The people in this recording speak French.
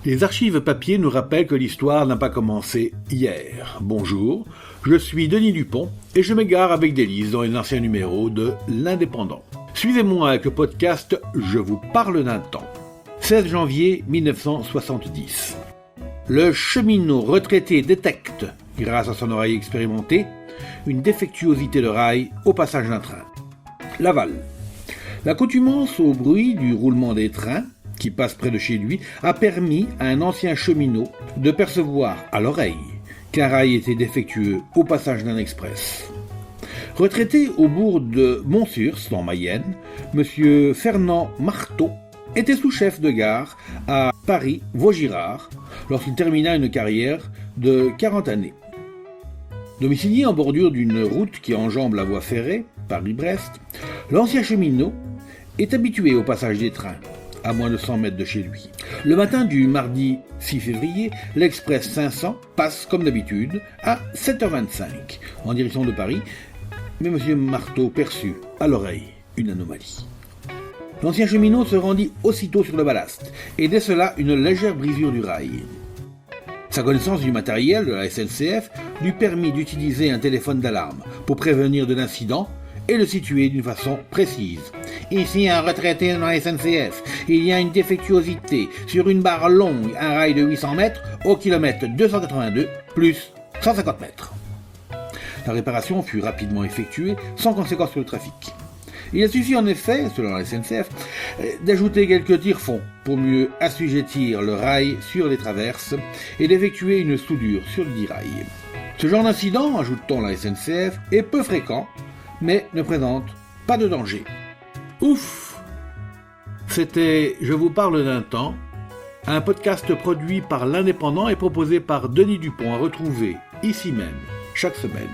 Les archives papier nous rappellent que l'histoire n'a pas commencé hier. Bonjour, je suis Denis Dupont et je m'égare avec délice dans un ancien numéro de L'Indépendant. Suivez-moi avec le podcast Je vous parle d'un temps. 16 janvier 1970. Le cheminot retraité détecte, grâce à son oreille expérimentée, une défectuosité de rail au passage d'un train. Laval. L'accoutumance au bruit du roulement des trains qui passe près de chez lui, a permis à un ancien cheminot de percevoir à l'oreille qu'un rail était défectueux au passage d'un express. Retraité au bourg de Montsurs, en Mayenne, M. Fernand Marteau était sous-chef de gare à Paris-Vaugirard lorsqu'il termina une carrière de 40 années. Domicilié en bordure d'une route qui enjambe la voie ferrée, Paris-Brest, l'ancien cheminot est habitué au passage des trains, à moins de 100 mètres de chez lui. Le matin du mardi 6 février, l'Express 500 passe comme d'habitude à 7h25 en direction de Paris, mais M. Marteau perçut à l'oreille une anomalie. L'ancien cheminot se rendit aussitôt sur le ballast et décela une légère brisure du rail. Sa connaissance du matériel de la SNCF lui permit d'utiliser un téléphone d'alarme pour prévenir de l'incident et le situer d'une façon précise. Ici un retraité dans la SNCF. Il y a une défectuosité sur une barre longue, un rail de 800 mètres au kilomètre 282 plus 150 mètres. La réparation fut rapidement effectuée sans conséquence sur le trafic. Il a suffi en effet, selon la SNCF, d'ajouter quelques tire-fonds pour mieux assujettir le rail sur les traverses et d'effectuer une soudure sur le dit rail. Ce genre d'incident, ajoute-t-on la SNCF, est peu fréquent, mais ne présente pas de danger. Ouf! C'était Je vous parle d'un temps, un podcast produit par L'Indépendant et proposé par Denis Dupont à retrouver ici même chaque semaine.